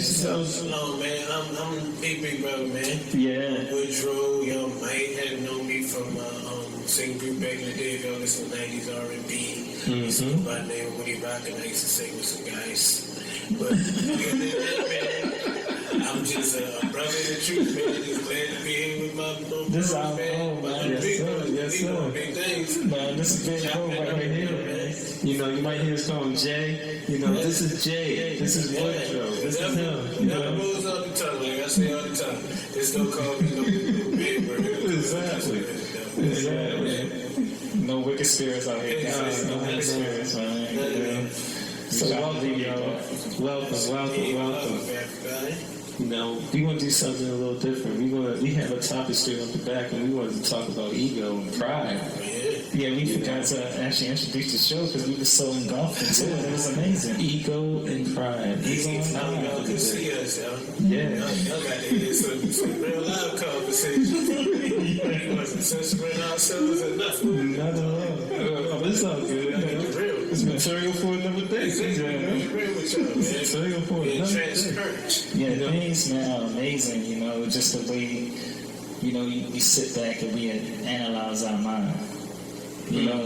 introduce yourself. No, man, I'm big brother, man. Yeah. With Dru, y'all might have known me from singing group back in the day. If y'all listen to 90s R&B, mm-hmm. By the name of 𝐷𝐐𝐞 𝐌𝐸, I used to sing with some guys. But I'm just a brother in the truth, man. Just glad to be here with my this bro, man. Yes, sir. Big things. Man, this is big bro right here, man. You know, you might hear us call him Jay. You know, this is Jay. This is Woodrow. This is him. That rolls off the tongue, like I say all the time. Just don't call me no big bro. Exactly. No wicked spirits out here. No wicked spirits, man. Yeah. So welcome, y'all. Welcome. You know, we want to do something a little different. We have a topic straight off the back, and we wanted to talk about ego and pride. Yeah, we forgot to actually introduce the show because we were so engulfed into it. It was amazing. Ego and pride. Ego and pride. Y'all can see us, y'all. Yeah. Y'all got to hear some real live conversation. We wasn't censoring ourselves or nothing. Not at all. It's all good. It's material for another day. Material for another day. Yeah, things, man, are amazing. You know, just the way, you know, we sit back and we analyze our mind. You know,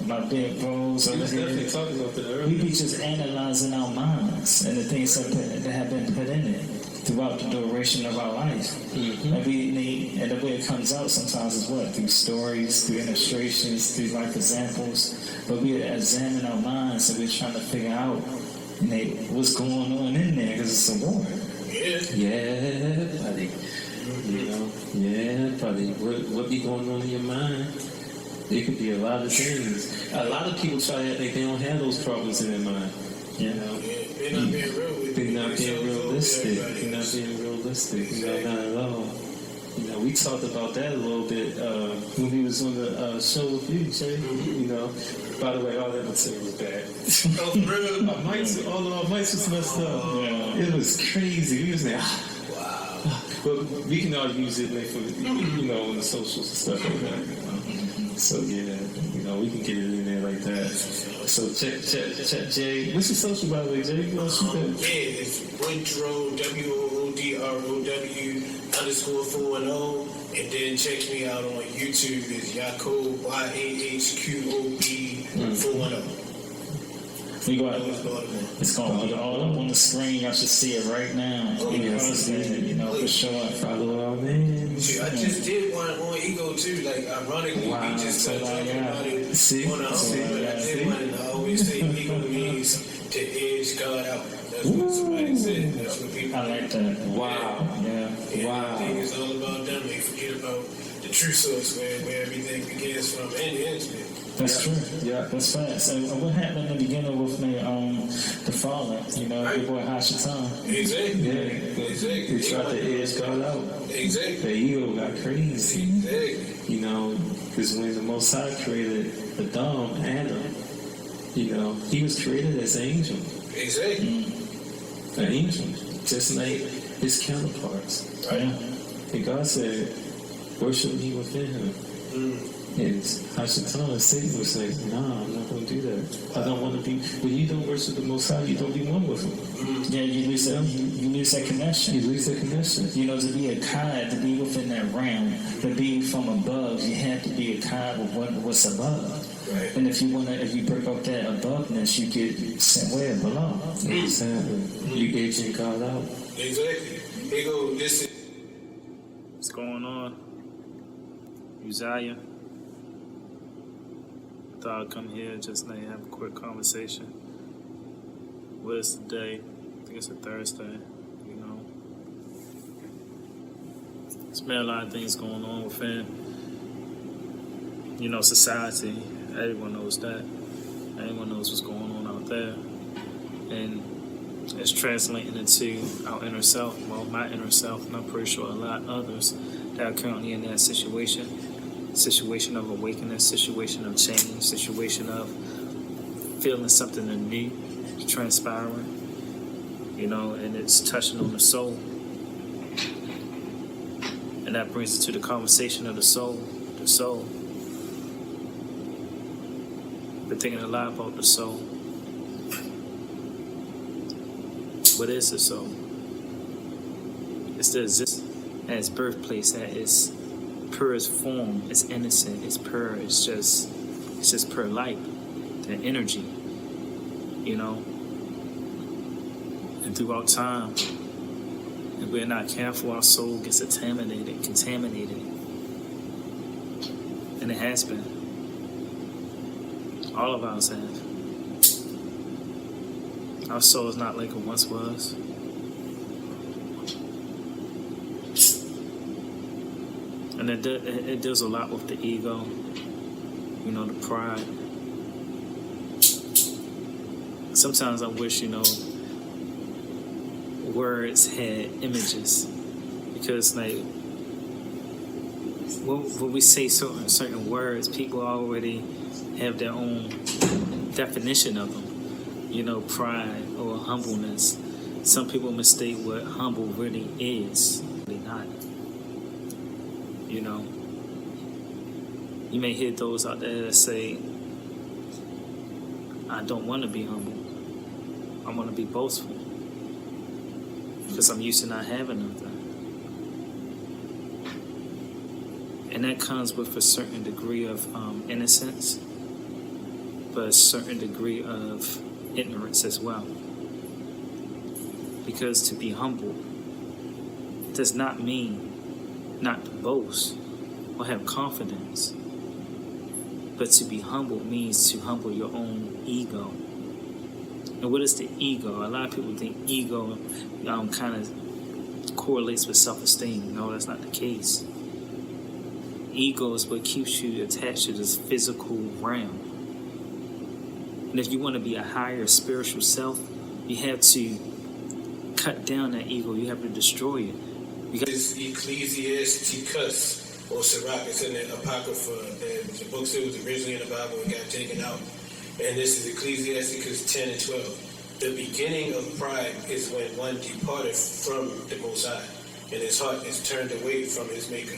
my big bros over here, we be just analyzing our minds and the things that have been put in it throughout the duration of our life. Mm-hmm. And the way it comes out sometimes is what? Through stories, through illustrations, through life examples. But we examine our minds and we're trying to figure out what's going on in there because it's a war. Yeah, buddy. You know, buddy. What be going on in your mind? It could be a lot of things. A lot of people try to think they don't have those problems in their mind. You know, they're not being realistic. They're not being realistic. You know, not at all. You know, we talked about that a little bit when we was on the show with you, Jay. Mm-hmm. You know, by the way, all that material was bad. Oh, bro. All of our mics was messed up. Yeah. It was crazy. We was like, wow. But we can all use it for, you know, on the socials and stuff like that. So yeah, you know, we can get it in there like that. So check Jay. What's your social, by the way, Jay? You want to shoot that? Yeah, it's Woodrow, WOODROW_410, and then check me out on YouTube. It's 𝐷𝐐𝐞 𝐌𝐸 410. It's going to be all up on the screen. Y'all should see it right now. You know, for sure. Follow our man. I just did one on ego too. Like, ironically, we just talked about it on I did one, and I always say ego means to edge God out. That's what somebody said. That's what people. I like that. Wow. Yeah. Wow. I think it's all about them. They forget about the true source where everything begins from and ends with. That's true. Yeah, that's facts. And what happened in the beginning with me, the falling, you know, your boy 𝐷𝐸𝐿. Exactly. Yeah. Exactly. He tried to edge God out. Exactly. The ego got crazy. Exactly. You know, because when the Most High created Adam, you know, he was created as an angel. Exactly. An angel, just like his counterparts. Right. Yeah. And God said, worship me within him. And 𝐷𝐸𝐿, Satan was like, nah, I'm not going to do that. I don't want to be, when you don't worship the Most High, you don't be one with him. Yeah, you lose that connection. You lose that connection. You know, to be a 𝐸𝐻, to be within that realm, to be from above, you have to be a 𝐸𝐻 with what's above. Right. And if you break up that aboveness, you get sent where? Below. Exactly. You aging God out. Exactly. They go, this is. What's going on? Uzziah. Thought I'd come here just now and have a quick conversation. What is today? I think it's a Thursday, you know. There's been a lot of things going on within, you know, society. Everyone knows that. Everyone knows what's going on out there. And it's translating into our inner self. Well, my inner self, and I'm pretty sure a lot of others that are currently in that situation of awakening, situation of change, situation of feeling something new transpiring, you know, and it's touching on the soul. And that brings us to the conversation of the soul. The soul. Been thinking a lot about the soul. What is the soul? It's the existence at its birthplace, at its purest form. It's innocent. It's pure. It's just pure light, the energy. You know. And throughout time, if we're not careful, our soul gets contaminated. And it has been. All of ours have. Our soul is not like it once was. And it deals a lot with the ego, you know, the pride. Sometimes I wish, you know, words had images, because like when we say certain words, people already have their own definition of them. You know, pride or humbleness. Some people mistake what humble really is. Really not. You know, you may hear those out there that say, I don't want to be humble. I want to be boastful. Because I'm used to not having nothing. And that comes with a certain degree of innocence, but a certain degree of ignorance as well. Because to be humble does not mean not to boast or have confidence, but to be humble means to humble your own ego. And what is the ego? A lot of people think ego kind of correlates with self-esteem. No, that's not the case. Ego is what keeps you attached to this physical realm. And if you want to be a higher spiritual self, you have to cut down that ego. You have to destroy it. This 𝐓𝐡𝐞 or 𝐷𝐞, it's in the Apocrypha. The book that was originally in the Bible and got taken out. And this is Ecclesiasticus 10 and 12. The beginning of pride is when one departed from the Most High, and his heart is turned away from his Maker.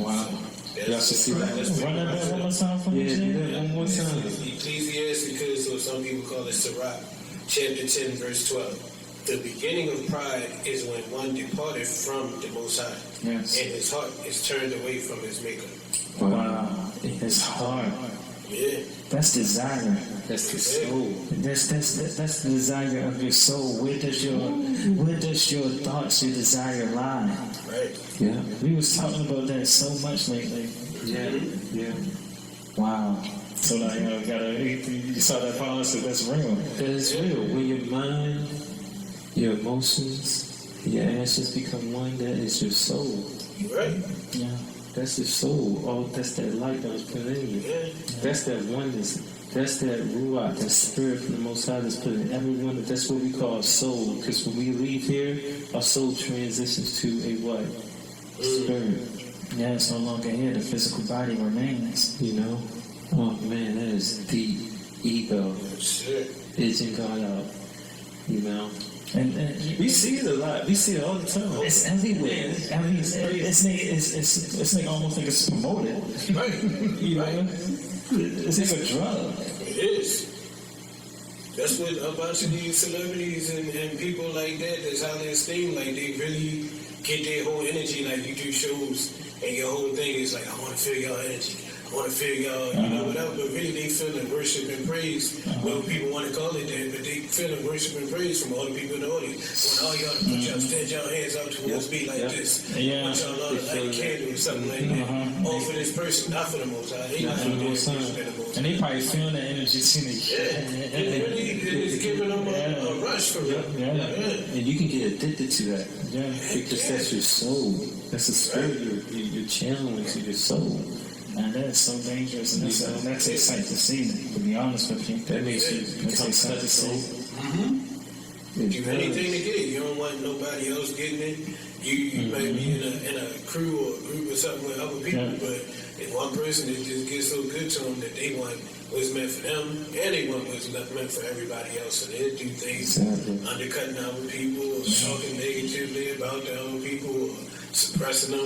Wow. Y'all should see that. Run that back one more time for me. Yeah, one more time. Ecclesiasticus, or some people call it 𝐷𝐞, chapter 10, verse 12. The beginning of pride is when one departed from the Most High, and his heart is turned away from his Maker. Wow. His heart. Yeah. That's desire. That's the soul. That's the desire of your soul. Where does your thoughts, your desire lie? Right. Yeah. We was talking about that so much lately. Yeah. Wow. So like, you saw that policy. That's real. That is real. When your mind, your emotions, your actions become one, that is your soul. Right. Yeah. That's your soul. Oh, that's that light that was put in you. Yeah. That's that oneness. That's that ruach, that spirit from the Most High that's put in everyone. That's what we call a soul. Because when we leave here, our soul transitions to a what? Spirit. Yeah, it's no longer here. The physical body remains. You know? Oh man, that is deep ego. Shit. 𝐤𝐢𝐭𝐡. You know? And we see it a lot. We see it all the time. it's everywhere. I mean, it's like almost like it's promoted. Right. You know? It's like a drug. It is. That's what a bunch of these celebrities and people like that, that's how they esteem, like they really get their whole energy, like you do shows and your whole thing is like, I want to feel y'all energy. I want to feel y'all, you know, whatever, but really they feeling worship and praise. Well, people want to call it that, but they feeling worship and praise from all the people in the audience. I want all y'all to put y'all, stand y'all hands out towards me like this. Yeah. I want y'all to light a candle or something like that. All for this person, not for the Most High. They not for the Most High. And they probably feeling that energy too. Yeah. It really is giving them a rush for real. Yeah. And you can get addicted to that. Yeah. Because that's your soul. That's the spirit you're channeling to your soul. Man, that is so dangerous, and that's exciting to see, to be honest with you. That makes you become such a soul. Do anything to get it. You don't want nobody else getting it. You might be in a crew or a group or something with other people, but if one person, it just gets so good to them that they want what's meant for them, and they want what's meant for everybody else. So they do things undercutting other people, or talking negatively about the other people, or suppressing their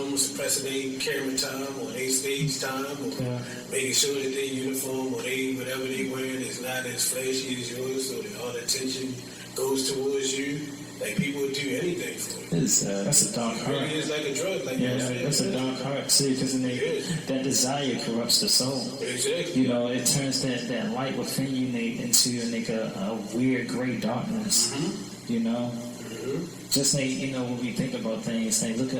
camera time or their stage time, or making sure that their uniform or whatever they wearing is not as flashy as yours, so that all the attention goes towards you. Like, people would do anything for it. That's a dark It heart. really is like a drug. Like, Yeah, you know, that's a dark heart. See, because that desire corrupts the soul. Exactly. You know, it turns that light within you into a weird gray darkness. You know, just like, you know, when we think about things, like look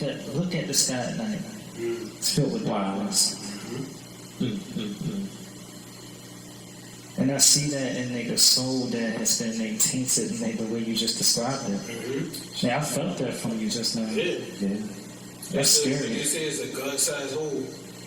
at the sky at night. It's filled with darkness. And I see that in a soul that has been tainted in the way you just described it. Now, I felt that from you just now. Yeah. That's scary. They say it's a God-sized hole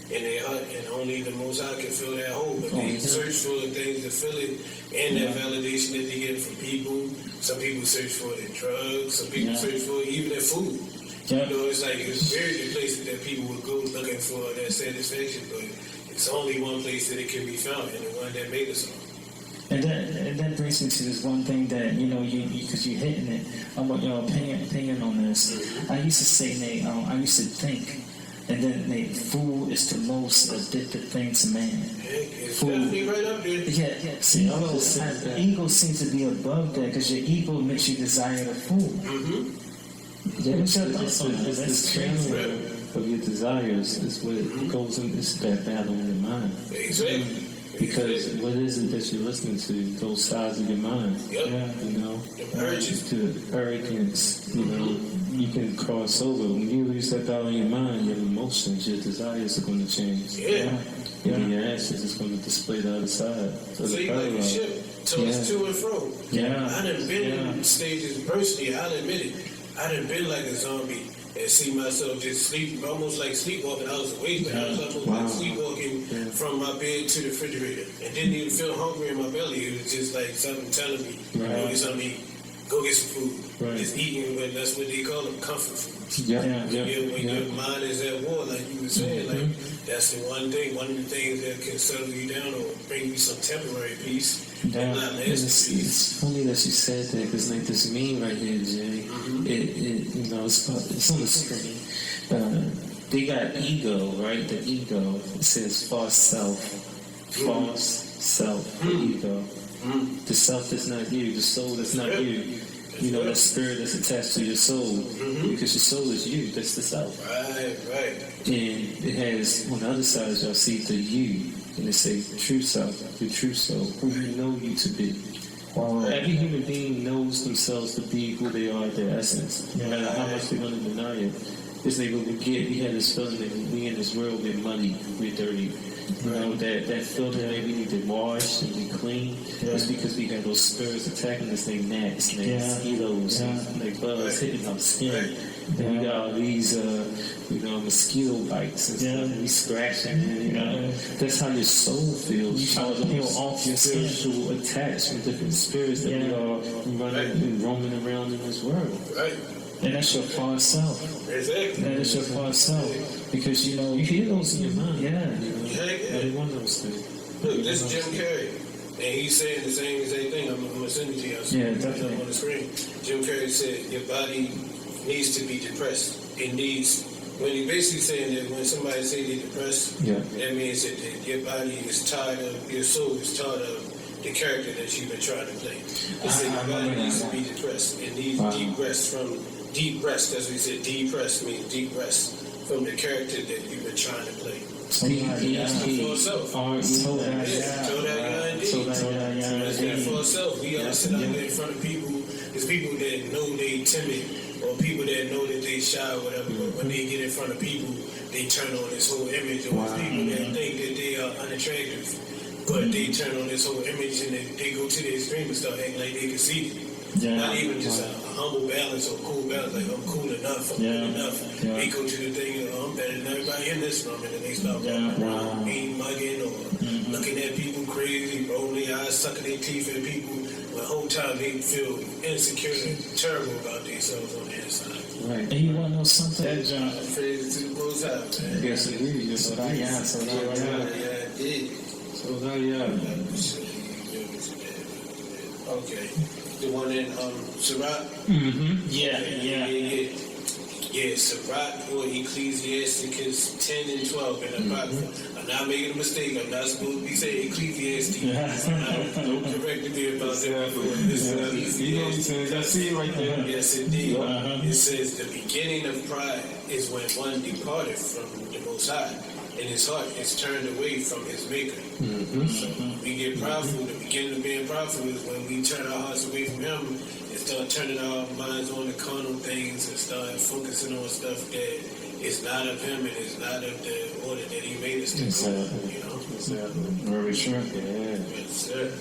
in their heart, and only the Most High can fill that hole. But they search for the things to fill it, and that validation that they get from people. Some people search for it in drugs. Some people search for it even in food. You know, it's like it's very places that people would go looking for that satisfaction, but it's only one place that it can be found, and the one that made us all. And that brings me to this one thing that, you know, because you're hitting it. I want your opinion on this. I used to say, Nate, I used to think, and then Nate, food is the most addictive thing to man. It's Food. definitely right up there. Yeah. See, ego seems to be above that because your ego makes you desire the food. Yeah, it's the training of your desires is what it goes in. It's that battle in your mind. Exactly. Because what is it that you're listening to? Those sides of your mind. Yep. You know, Urges. to arrogance. You know, you can cross over. When you lose that battle in your mind, your emotions, your desires are going to change. And your actions is going to display the other side. So you like a ship, toss to and fro. I done been in stages personally, I'll admit it. I done been like a zombie and see myself just sleep, almost like sleepwalking. I was awake, but I was almost like sleepwalking from my bed to the refrigerator and didn't even feel hungry in my belly. It was just like something telling me, go get something to eat. Go get some food. Just eating, but that's what they call them, comfort foods. When your mind is at war, like you were saying, like that's the one of the things that can settle you down or bring you some temporary peace. It's funny that you said that because like this meme right here, Jay, you know, it's on the screen. They got ego, right? The ego. It says false self, the ego. The self that's not you, the soul that's not you. You know, that spirit that's attached to your soul, because your soul is you. That's the self. Right. And it has on the other side, y'all see the you. And they say true self, the true soul, who you know you to be. Every human being knows themselves to be who they are, their essence. No matter how much they want to deny it. It's like when we had this feeling that we in this world, we're muddy, we're dirty. You know, that feeling that we need to wash and be clean. It's because we have those spirits attacking us, like gnats, like mosquitoes, like bugs hitting our skin. And we got all these, mosquito bites and stuff. We scratching, and that's how your soul feels. You try to peel off your spiritual attachment, different spirits that we are running and roaming around in this world. Right. And that's your false self. Exactly. That is your false self. Because, you know, you hear those in your mind. Every one of those things. Look, this is Jim Carrey. And he's saying the same thing. I'm going to send it to you. Definitely. On the screen. Jim Carrey said, your body needs to be depressed. It needs, when he basically saying that when somebody say they're depressed, that means that your body is tired of, your soul is tired of the character that you've been trying to play. He said your body needs to be depressed. It needs deep rest, as we said, deep rest means deep rest from the character that you've been trying to play. For self. For self. We all sit out there in front of people. There's people that know they timid or people that know that they shy or whatever, but when they get in front of people, they turn on this whole image. Or people that think that they are unattractive, but they turn on this whole image and they go to the extreme and start acting like they can see it. Not even just a humble balance or cool balance, like I'm cool enough, I'm good enough. They go to the thing, I'm better than everybody in this room, and then they start walking around, mean mugging or looking at people crazy, rolling their eyes, sucking their teeth at people. The whole time they feel insecure and terrible about themselves on the inside. Right. And you want to know something? That John, praise to the Most High, man. Yes, indeed. Yes, Okay. The one in Sirach? Yeah. Yeah, Sirach or 𝐓𝐴𝐭 10 and 12 in the Apocrypha. I'm not making a mistake. I'm not supposed to be saying 𝐓𝐴𝐭. Don't correct me about that. You know what I'm saying? I see it right there. Yes, indeed. It says, the beginning of pride is when one departed from the Most High, and his heart is turned away from his Maker. So we get prideful. The beginning of being prideful is when we turn our hearts away from him and start turning our minds on the carnal things and start focusing on stuff that is not of him and is not of the order that he made us to go. You know? Very true. Yeah. Yes, sir.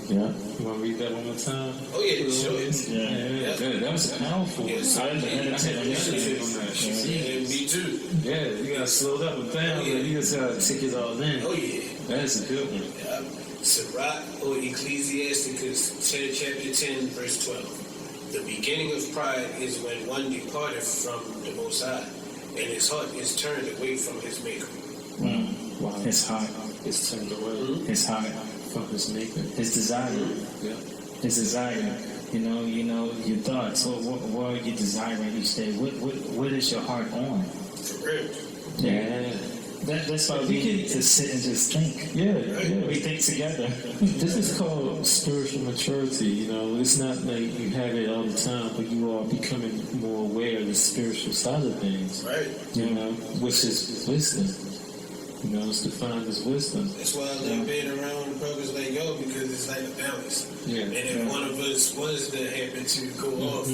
Yeah. You want to read that one more time? Oh, yeah, sure. Yeah. That was powerful. Yes, I had to meditate on that. Yeah, me too. Yeah, you got to slow up and down. You just got to take it all in. Oh, yeah. That's a good one. Yeah. Sirach or 𝐓𝐴𝐭 chapter 10, verse 12. The beginning of pride is when one departed from the Most High, and his heart is turned away from his Maker. Wow. His heart. It's turned away His heart. from his maker. His desire. Yeah. His desire. You know, your thoughts. What are you desiring each day? What is your heart on? For real. Yeah. That's why we need to sit and just think. Yeah. We think together. This is called spiritual maturity. You know, it's not like you have it all the time, but you are becoming more aware of the spiritual side of things. Right. You know, which is wisdom. You know, it's defined as wisdom. That's why I love being around brothers like y'all, because it's like a balance. Yeah. And if one of us was to happen to go off,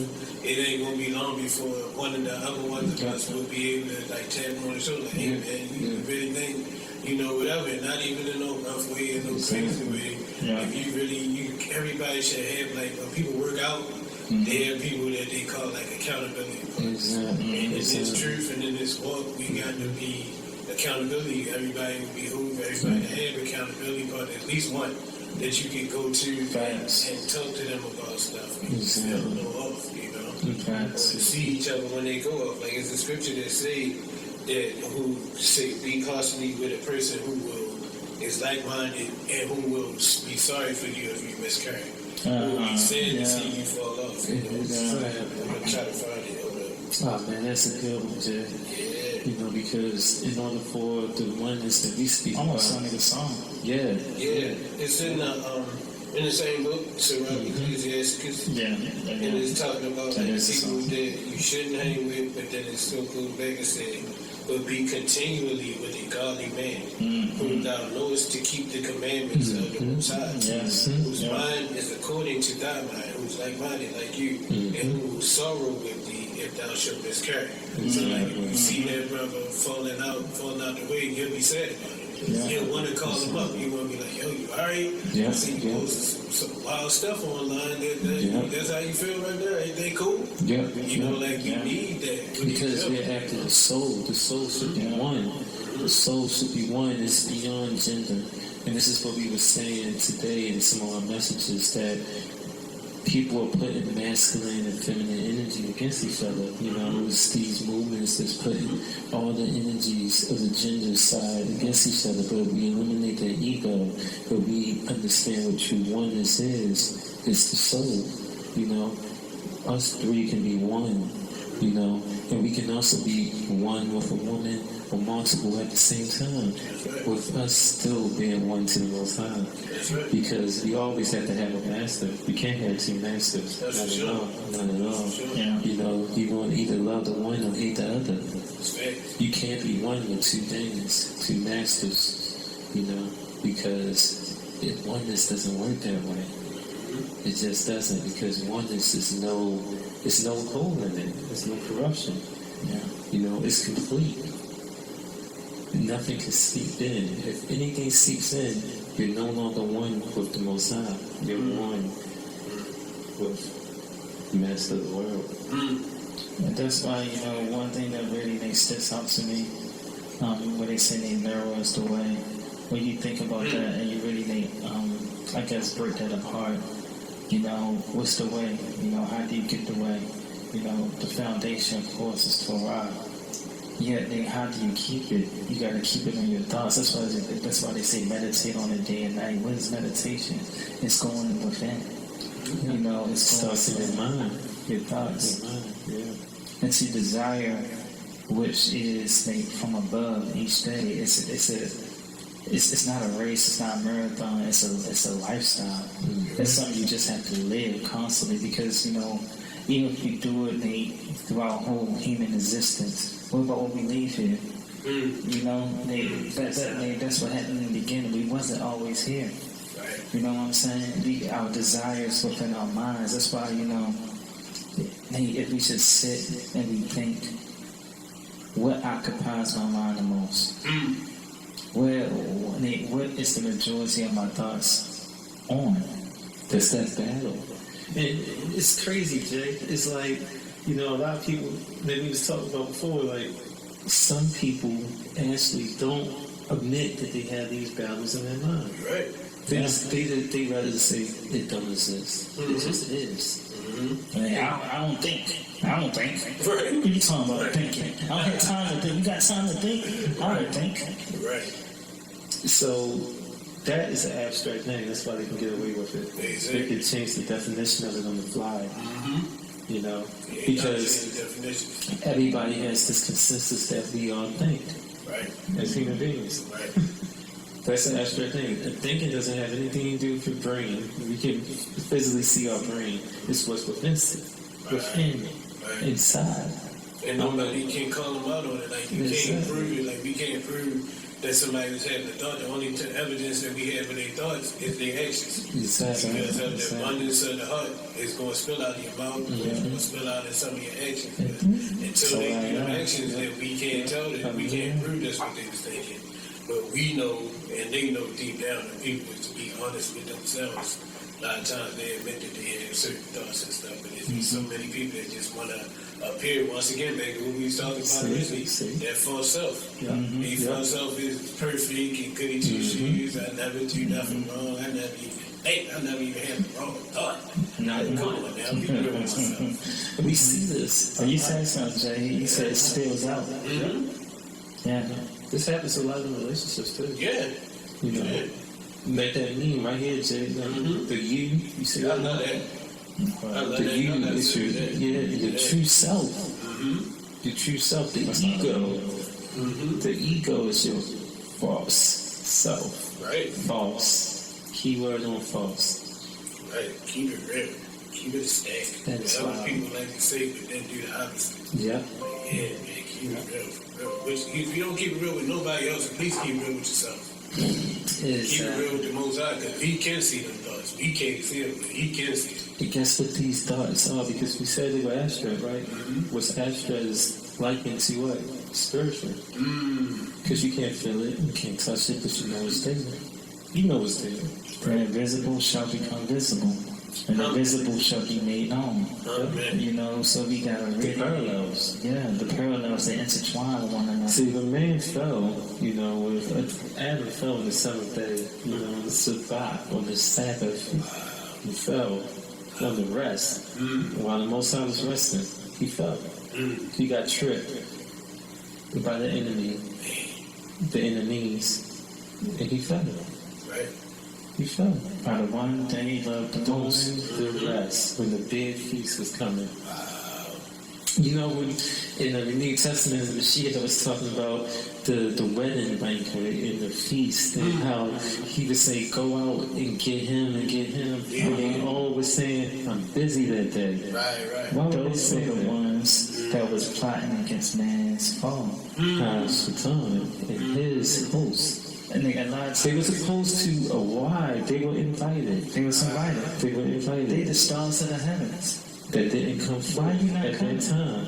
it ain't gonna be long before one of the other ones of us will be able to like tap him on the shoulder, like, hey man, you really think, you know, whatever, not even in no rough way or no crazy way. Yeah. If you really, everybody should have, like, when people work out, they have people that they call like accountability partners. Exactly. And in this truth and in this walk, we got to be accountability. Everybody will behoove everybody to have accountability partner, at least one that you can go to and talk to them about stuff. You feel no off, you know. Or to see each other when they go off. Like it's a scripture that say that be constantly with a person who is like-minded and who will be sorry for you if you miscarry. Who will be sad to see you fall off. You know? I'm gonna try to find it. Oh man, that's a good one, Jay. Yeah. You know, because in order for the oneness that we speak about, Almost sounded like a song. Yeah, it's in the same book, Sirach 𝐓𝐴𝐭. And it's talking about like people that you shouldn't hang with, but then it still goes back and say, but be continually with a godly man, whom thou knowest to keep the commandments of the Most High, whose mind is according to thy mind, who's like-minded like you, and who will sorrow with thee if thou shalt miscarry. So like if you see that brother falling out the way, you'll be sad about it. You'll want to call him up. You want to be like, yo, you alright? I see you post some wild stuff online. That's how you feel right there. Ain't that cool? Yeah. You know, like you need that. Because we're after the soul. The soul should be one. The soul should be one. It's beyond gender. And this is what we were saying today in some of our messages, that people are putting masculine and feminine energy against each other. You know, it's these movements that's putting all the energies of the gender side against each other. But we eliminate their ego, but we understand what true oneness is. It's the soul. You know, us three can be one. You know, and we can also be one with a woman or multiple at the same time, with us still being one to the Most High. Because we always have to have a master. We can't have two masters. Not at all. Not at all. You know, you're going to either love the one or hate the other. You can't be one with two things, two masters. You know, because oneness doesn't work that way. It just doesn't, because oneness is no hole in it. There's no corruption. You know, it's complete. Nothing can seep in. If anything seeps in, you're no longer one with the Most High. You're one with the Master of the world. And that's why, you know, one thing that really sticks out to me, when they say they narrow is the way, when you think about that and you really I guess break that apart, you know, what's the way? You know, how do you get the way? You know, the foundation, of course, is Torah. Yet, then how do you keep it? You got to keep it in your thoughts. That's why they say meditate on it day and night. What is meditation? It's going within. You know, it starts in your mind, your thoughts. to desire, which is from above each day. It's not a race. It's not a marathon. It's a lifestyle. Mm-hmm. It's something you just have to live constantly because even if we do it through our whole human existence, what about when we leave here? That's what happened in the beginning. We wasn't always here. Right. You know what I'm saying? Our desires within our minds. That's why if we just sit and we think, what occupies my mind the most? What is the majority of my thoughts on? That's that battle. And it's crazy, Jay. It's like, a lot of people that we was talking about before, like, some people actually don't admit that they have these battles in their mind. Right. They rather say it don't exist. It just is. I don't think. Right. What are you talking about thinking? I don't have time to think. You got time to think? I don't think. Right. So that is an abstract thing. That's why they can get away with it. Exactly. They can change the definition of it on the fly. Yeah, Because everybody has this consensus that we all think right. as human beings. Right. That's an abstract thing. Thinking doesn't have anything to do with your brain. We can physically see our brain. It's what's within, inside. And nobody can call them out on it. Like, you can't prove it. Like, we can't prove that somebody was having a thought. The only evidence that we have in their thoughts is their actions. Exactly. Because of the abundance of the heart is going to spill out of your mouth, it's going to spill out in some of your actions. Until they do actions that we can't tell them, we can't prove that's what they was thinking. But we know, and they know deep down, that people is to be honest with themselves. A lot of times they admit that they have certain thoughts and stuff, but there's so many people that just want to appear, once again, back to what we was talking about originally, that false self. The false self is perfect and goody two shoes. I never do nothing wrong. I never even think. I never even had the wrong thought. Come on now, be real with myself. We see this. You said something, Jay. You said it spills out. Yeah. This happens a lot in relationships too. Yeah. Make that meme right here, Jay. The you see I love that. the you is the true self. The true self, the ego. The ego is your false self. Right. False. Keyword on false. Right. Keep it real. Keep it a stack. That's what people like to say, but then do the opposite. Yeah. Yeah, man. Keep it real. If you don't keep it real with nobody else, at least keep it real with yourself. Keep it real with the Most High, because He can see them thoughts. We can't see them, but He can see them. And guess what these thoughts are? Because we said they were abstract, right? What's abstract is likened to what? Spiritual. Because you can't feel it, you can't touch it, but you know it's there. You know it's there. The invisible shall become visible, and the visible shall be made known. So we got to The parallels. Yeah, the parallels, they intertwine with one another. See, when man fell, with Adam fell on the seventh day, on the Sabbath, on the Sabbath, he fell on the rest. While the Most High was resting, he fell. He got tricked by the enemy, the enemies, and he fell. Right. He fell. By the one that he loved the most. The rest, when the big feast was coming. When in the New Testament, the Mashiach was talking about the wedding banquet and the feast, and how he would say, go out and get him. And they all were saying, I'm busy that day. Right. Why would Those they were say the that? ones that was plotting against man's fall. Satan and his host. And they lied. They were supposed to arrive. They were invited. They were invited. They were invited. They the stars of the heavens. That didn't come Why you not at coming? that time.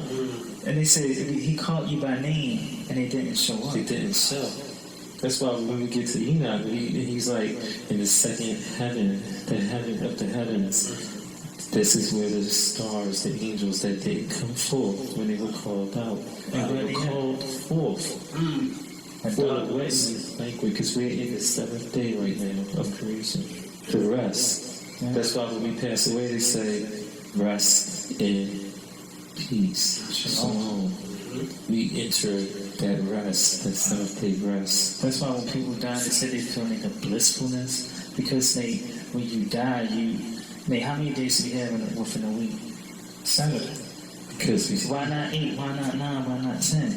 And they said he called you by name, and they didn't show up. They didn't show. That's why when we get to Enoch, he's like in the second heaven, the heaven of the heavens. This is where the stars, the angels that didn't come forth when they were called out. And they were called forth. For the wedding banquet, because we're in the seventh day right now of creation. The rest. That's why when we pass away, they say, rest in peace. Shalom. We enter that rest, that seventh day rest. That's why when people die, they say they feel like a blissfulness, because when you die, how many days do you have within a week? 7. Because Why not 8? Why not 9? Why not 10?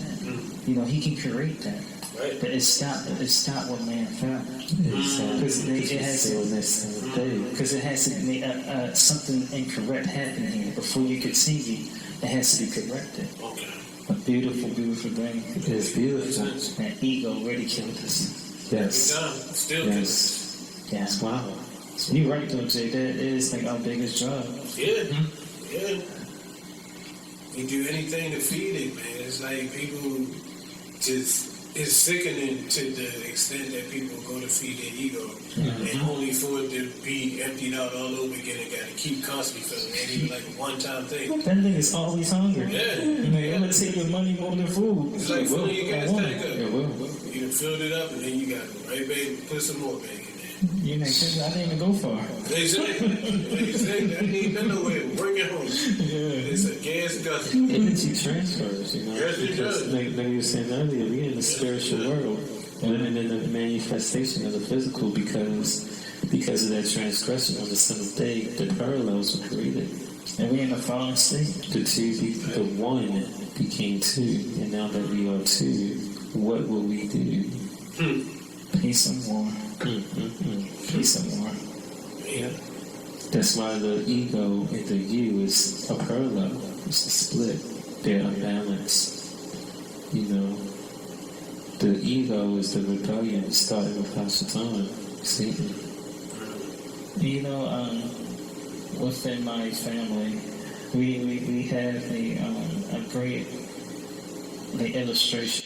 You know, he can create that. Right. But it's not what man felt. Because it has to make something incorrect happen here before you continue. It has to be corrected. Okay. A beautiful, beautiful thing. it's beautiful. That ego really killed us. Yes. Still Yes. Wow. You're right though, Jay. That is like our biggest job. Yeah. Yeah. You do anything to feed it, man. It's like people just, it's sickening to the extent that people go to feed their ego and only for it to be emptied out all over again and got to keep constantly filling. It ain't even like a one-time thing. That thing is always hungry. Yeah. You know, it would take your money more than food. It's like filling your gas tank up. It will. You done filled it up and then you got to, right, baby, put some more back in there. You know, I didn't even go far. Exactly. I need no way. Bring it home. It's a gas guzzler. Energy transfers, you know. Yes, it because does. like you were saying earlier, we're in the spiritual world, living in the manifestation of the physical because of that transgression on the seventh day, the parallels were created. And we in a fallen state. The one became two, and now that we are two, what will we do? Peace and war. Peace and war. Yeah. That's why the ego and the you is a parallel. It's a split. They're unbalanced. You know, the ego is the rebellion starting with 𝐓𝐴𝐻𝐿, Satan. You know, within my family, we have a great illustration